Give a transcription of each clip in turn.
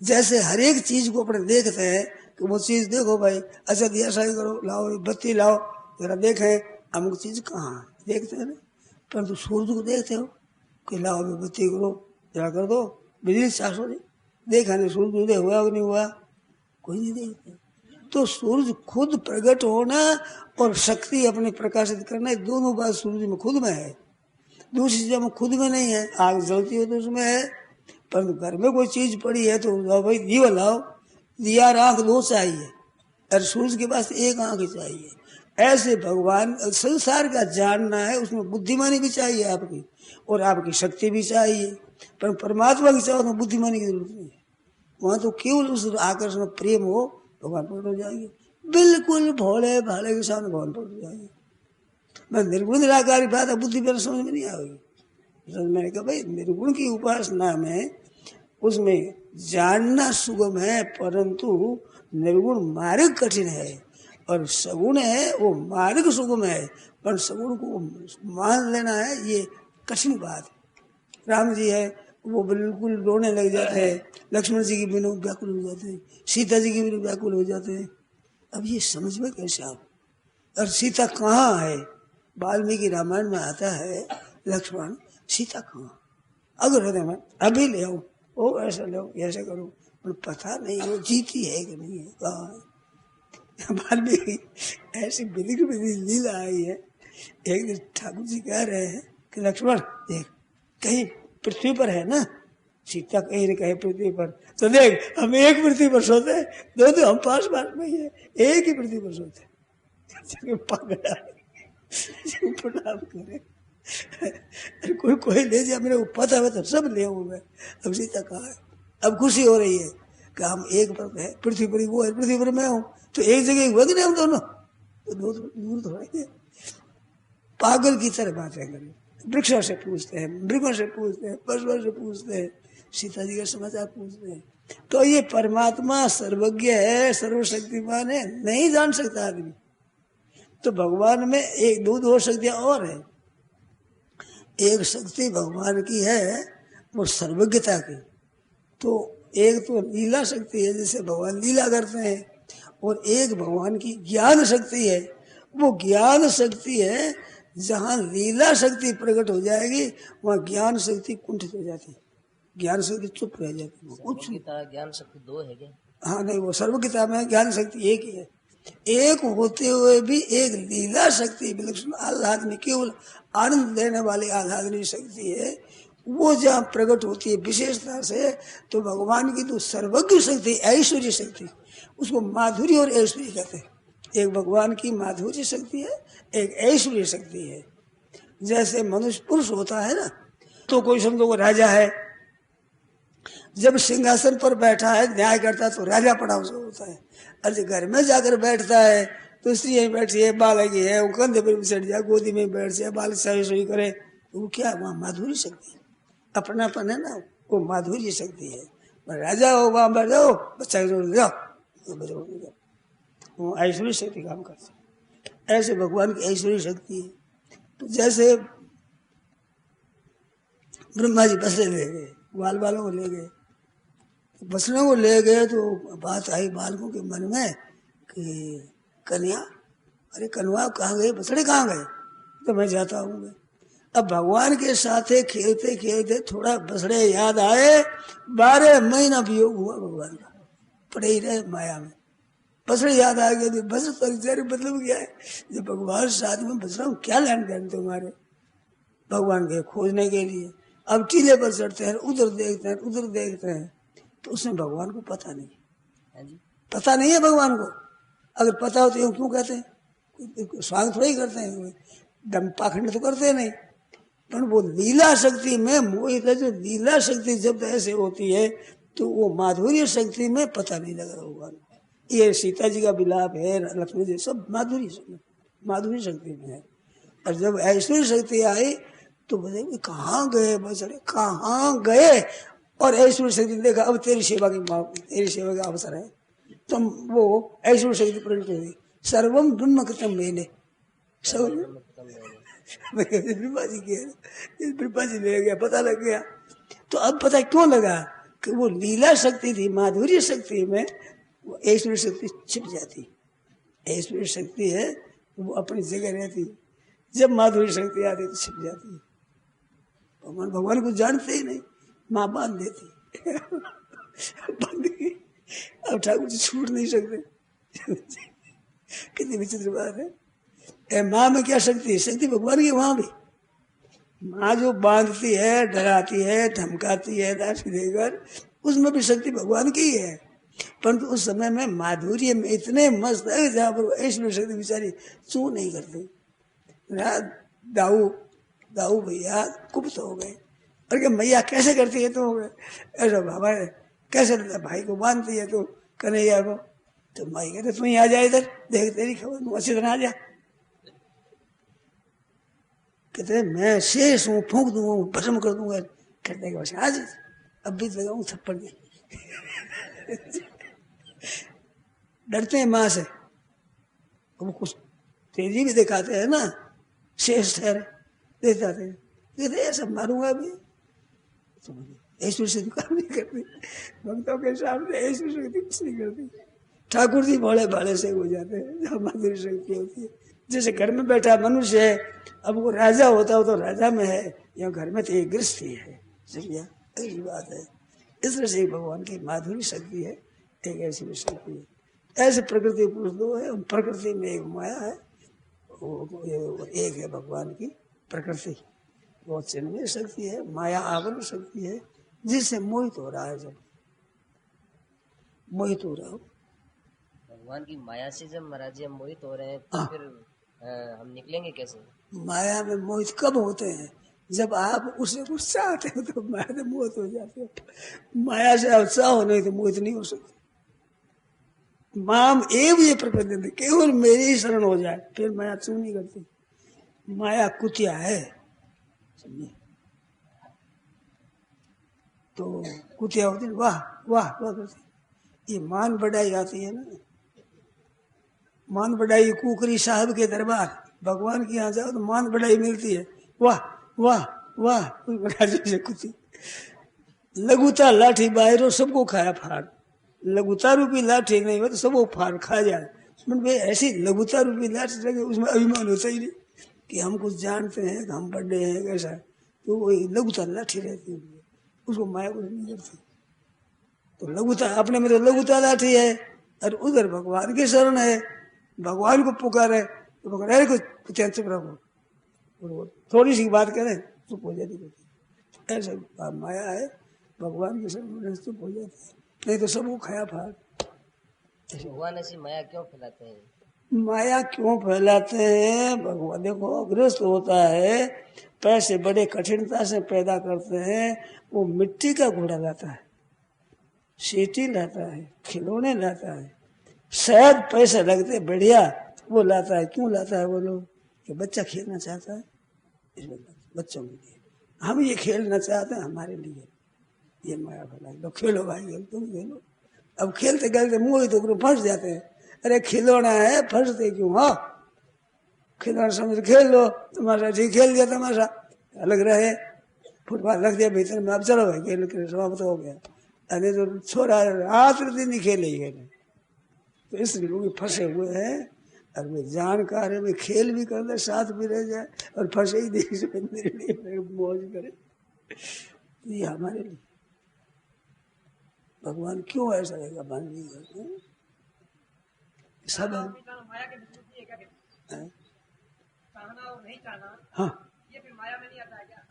जैसे हर एक चीज को अपने देखते हैं कि वो चीज देखो भाई, अच्छा दिया शाही करो, लाओ बत्ती लाओ, जरा देखें अमुक चीज कहाँ है, देखते हैं ना। परंतु सूरज को देखते हो कि लाओ अभी बत्ती करो, जरा कर दो, बिजली चार्ज हो जाए, देखा नहीं सूरज उदय हुआ कि नहीं हुआ, कोई नहीं देखते। तो सूरज खुद प्रकट होना और शक्ति अपने प्रकाशित करना, दोनों बात सूरज में खुद में है, दूसरी चीजों में खुद में नहीं है। आग जलती हो तो उसमें है, परंतु घर में कोई चीज पड़ी है तो भाई दिया लाओ, दिया आंख दो चाहिए, और सूरज के पास एक आंख ही चाहिए। ऐसे भगवान संसार का जानना है, उसमें बुद्धिमानी भी चाहिए आपकी, और आपकी शक्ति भी चाहिए, पर परमात्मा की चाहो तो बुद्धिमानी की जरूरत नहीं है। वहां तो केवल उस आकर्षण प्रेम हो, भगवान प्रकट हो जाएंगे, बिल्कुल भोले भाले के सामने भगवान प्रकट हो जाएंगे। मैं निर्गुण निराकारी बात है, बुद्धि पर समझ में नहीं आएगी। मैंने कहा भाई निर्गुण की उपासना में उसमें जानना सुगम है, परंतु निर्गुण मार्ग कठिन है, और सगुण है वो मार्ग सुगम है, पर सगुण को मान लेना है ये कठिन बात है। राम जी है वो बिल्कुल रोने लग जाते हैं, लक्ष्मण जी की बिना व्याकुल हो जाते हैं, सीता जी की बिना व्याकुल हो जाते हैं। अब ये समझ में कैसे आप, और सीता कहाँ है, वाल्मीकि रामायण में आता है लक्ष्मण सीता कहाँ, अगर हृदय में अभी ले आओ, ओ ऐसा लो ऐसा करो, पर पता नहीं वो जीती है कि नहीं है, कहाँ है। वाल्मीकि ऐसी विधि विधि लीला आई है। एक दिन ठाकुर जी कह रहे हैं कि लक्ष्मण देख कहीं पृथ्वी पर है ना, सीता कहीं न कहीं पृथ्वी पर, तो देख हम एक पृथ्वी पर सोते हैं, दो हम पास पास में ही है, एक ही पृथ्वी पर सोते हैं। प्रणाम करे, अरे कोई ले जाए, मेरे को पता है तो सब ले आऊँ मैं। अब सीता कहाँ है, अब खुशी हो रही है कि हम एक पर है, पृथ्वी पर वो है, पृथ्वी पर मैं हूँ, तो एक जगह हुआ कि नहीं हम दोनों, तो दूर थोड़ा पागल की तरह बातें करें, वृक्षों से पूछते हैं, मृगों से पूछते हैं, पशुओं से पूछते हैं, सीता जी का समाचार पूछते हैं। तो ये परमात्मा सर्वज्ञ है, सर्वशक्तिमान है, नहीं जान सकता आदमी। तो भगवान में एक दो शक्तियां और है। एक शक्ति भगवान की है वो सर्वज्ञता की, तो एक तो लीला शक्ति है जैसे भगवान लीला करते हैं, और एक भगवान की ज्ञान शक्ति है। वो ज्ञान शक्ति है, जहाँ लीला शक्ति प्रकट हो जाएगी वहाँ ज्ञान शक्ति कुंठित हो जाती है, ज्ञान शक्ति चुप रह जाती है, कुछ ज्ञान शक्ति दो है क्या? हाँ नहीं, वो सर्वज्ञता में ज्ञान शक्ति एक ही है। एक होते हुए भी एक लीला शक्ति विलक्षण आह्लादनी, केवल आनंद देने वाली आह्लादनी शक्ति है, वो जहाँ प्रकट होती है विशेषता से, तो भगवान की तो सर्वज्ञ शक्ति ऐश्वर्य शक्ति, उसको माधुर्य और ऐश्वर्य कहते हैं। एक भगवान की माधुर्य शक्ति है, एक ऐश्वर्य शक्ति है। जैसे मनुष्य पुरुष होता है ना, तो कोई समझो राजा है, जब सिंहासन पर बैठा है न्याय करता है तो राजा पड़ा होता है, और जब घर में जाकर बैठता है तो स्त्री यहीं बैठी है, बालक है, वो कंधे पर चढ़ जाए, गोदी में बैठ जाए, बालक सही करे, तो वो क्या वहाँ माधुर्य शक्ति है, अपनापन है ना, वो माधुर्य शक्ति है। राजा हो वहां बैठ जाओ, बच्चा जाओ, वो ऐश्वर्य शक्ति काम करता है। ऐसे भगवान की ऐश्वर्य शक्ति है। तो जैसे ब्रह्मा जी बसरे ले गए, बाल बालों को ले गए, बसने को ले गए तो बात आई बालकों के मन में कि कन्या, अरे कन्वा कहाँ गए, बसड़े कहाँ गए, तो मैं जाता हूँ। अब भगवान के साथ खेलते खेलते थोड़ा बसड़े याद आए, 12 महीना वियोग हुआ भगवान का, पड़े ही रहे माया में, बसड़े याद आ गए। बस परिचय मतलब क्या है, जब भगवान साथ में बस रहा हूँ क्या लेन देन तुम्हारे, भगवान के खोजने के लिए। अब टीले पर चढ़ते हैं, उधर देखते हैं, उधर देखते हैं, तो उसमें भगवान को पता नहीं, पता नहीं है भगवान को। अगर पता हो तो यूं क्यों कहते हैं, स्वागत थोड़ा ही करते हैं, दम पाखंड तो करते नहीं। पर वो लीला शक्ति में मोहित है, जो लीला शक्ति जब ऐसे होती है तो वो माधुर्य शक्ति में पता नहीं लग रहा भगवान। ये सीता जी का विलाप है, लक्ष्मण जी, सब माधुर्य शक्ति में है। और जब ऐश्वर्य शक्ति आई तो बोले कहाँ गए बसरे, कहाँ गए, और ऐश्वर्य शक्ति देखा अब तेरी सेवा का अवसर है, तुम वो ऐश्वर्य शक्ति प्रकट हो गई। सर्वम ब्रह्म कृतम मैंने सब ब्रह्मा जी ले गया, पता लग गया। तो अब पता क्यों लगा कि वो लीला शक्ति थी, माधुर्य शक्ति में वो ऐश्वर्य शक्ति छिप जाती। ऐश्वर्य शक्ति है वो अपनी जगह रहती, जब माधुर्य शक्ति आती तो छिप जाती है। भगवान को जानते ही नहीं, माँ बांध देती बांध की। अब ठाकुर जी छूट नहीं सकते कितनी विचित्र बात है। माँ में क्या शक्ति है? शक्ति भगवान की वहां भी। माँ जो बांधती है, डराती है, धमकाती है दासी देकर, उसमें भी शक्ति भगवान की ही है। परंतु उस समय में माधुर्य में इतने मस्त है जहां पर ऐश्वर्य शक्ति बेचारी चू नहीं करती। दाऊ भैया कुप्त हो गए, और क्या मैया कैसे करती है? तो ऐसा बाबा कैसे भाई को बांधती है तो कन्हैया को, तो माई कहते तू ही आ जा इधर, देख तेरी खबर, तू अच्छी तरह आ जा। कहते मैं शेष हूँ, फूंक दूंगा, भस्म कर दूंगा। कहते बस आज अब भी लगाऊं थप्पड़ दे डरते हैं माँ से, वो कुछ तेजी भी दिखाते हैं ना, शेष ठहरे दे जाते हैं, कहते ऐसा मारूंगा भी। ऐश्वर्य शक्ति काम नहीं करती भक्तों के सामने, ऐश्वर्य शक्ति कुछ नहीं करती। ठाकुर जी भोले भाले से हो जाते हैं जहाँ माधुर्य शक्ति होती है। जैसे घर में बैठा मनुष्य है, अब वो राजा होता हो तो राजा में है, या घर में तो एक गृहस्थी है, समझा? ऐसी बात है। इस तरह से भगवान की माधुर्य शक्ति है, एक ऐसी शक्ति है। ऐसे प्रकृति पुरुष दो है, प्रकृति में एक माया है, वो एक है भगवान की प्रकृति, वो चिन्मय शक्ति है, माया आवरण शक्ति है, जिससे मोहित हो रहा है। जब मोहित हो रहा हो भगवान की माया से जब महाराज जी हम मोहित हो रहे हैं तो फिर हम निकलेंगे कैसे? माया में मोहित कब होते हैं? जब आप उसे कुछ चाहते हो तो माया से मोहित हो जाते हो। माया से आप चाहो नहीं तो मोहित नहीं हो सकते। माम एवं ये प्रकृति, केवल मेरी ही शरण हो जाए फिर माया चू नहीं करती। माया कुतिया है, समझे? तो कुतिया होती है, वाह वाह वाह करती। ये मान बढ़ाई आती है ना, मान बढ़ाई कुकरी साहब के दरबार, भगवान के यहाँ जाओ तो मान बढ़ाई मिलती है, वाह वाह वाह कुछ। लघुता लाठी बाहरों सबको खाया फाड़, लघुता रूपी लाठी नहीं हो तो सबको फाड़ खा जाए। भाई ऐसी लघुता रूपी लाठी लगे, उसमें अभिमान होता ही नहीं कि हम कुछ जानते हैं, हम बड़े हैं, कैसा है। तो वही लघुता लाठी रहती है, उसको माया कुछ नहीं करती। तो लघुता अपने में तो लघुता लाठी है, और उधर भगवान की शरण है, भगवान को पुकारे तो भगवान कुछ चुप रखो, थोड़ी सी बात करें चुप हो जाती। ऐसा माया है, भगवान की शरण चुप हो जाती है, नहीं तो सबको खाया फाड़। भगवान ऐसी माया क्यों फैलाते हैं? माया क्यों फैलाते हैं? भगवान देखो गृहस्थ होता है, पैसे बड़े कठिनता से पैदा करते हैं, वो मिट्टी का घोड़ा लाता है, सीटी लाता है, खिलौने लाता है, शायद पैसे लगते बढ़िया वो लाता है। क्यों लाता है बोलो? कि बच्चा खेलना चाहता है, इसलिए बच्चों के लिए हम ये खेलना चाहते हैं, हमारे लिए ये माया फैला लो, खेलो भाई खेल, तुम खेलो। अब खेलते खेलते मुंह तो फंस जाते हैं, अरे खिलौना है फंसते क्यों? हाँ खिलौना समझ खेल लो, तमाशा ठीक खेल दिया, तमाशा अलग रहे, फुटबॉल रख दिया भीतर में, अब चलो भाई खेल समाप्त हो गया। अरे तो छोरा रात दिन ही खेले ही खेले। तो इसलिए लोग फंसे हुए हैं, और वे जानकार है, वे खेल भी कर ले, साथ भी रह जाए, और फंसे ही देखिए मौज करे। ये हमारे लिए भगवान क्यों ऐसा रहेगा? बंद नहीं करते सब है। हाँ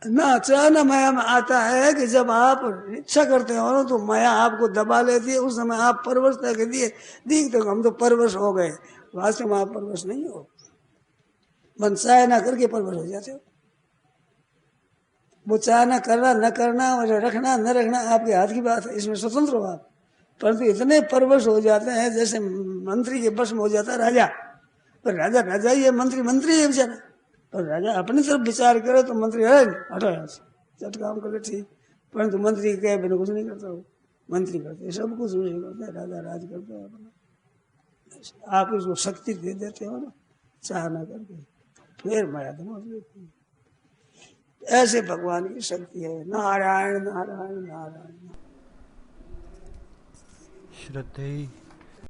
ना, चाहना माया में आता है कि जब आप इच्छा करते हो ना तो माया आपको दबा लेती है। उस समय आप परवशता के लिए देखते हो हम तो परवश हो गए, वास्तव में आप परवश नहीं हो, मन चाह ना करके परवश हो जाते हो। वो चाहना करना न करना और रखना न रखना आपके हाथ की बात है, इसमें स्वतंत्र हो आप। परंतु इतने परवश हो जाते हैं जैसे मंत्री के बस में हो जाता है राजा। पर राजा राजा ही है, मंत्री मंत्री है बेचारा। पर राजा अपनी तरफ विचार करे तो मंत्री है हटो यहाँ से, चट काम करे ठीक, परंतु मंत्री कहे बिना कुछ नहीं करता हो। मंत्री करते सब कुछ नहीं करते, राजा राज करते हैं अपना। आप इसको शक्ति दे देते हो ना चाह ना करके, फिर माया धमाक देती है। ऐसे भगवान की शक्ति है। नारायण नारायण नारायण। श्रद्धेय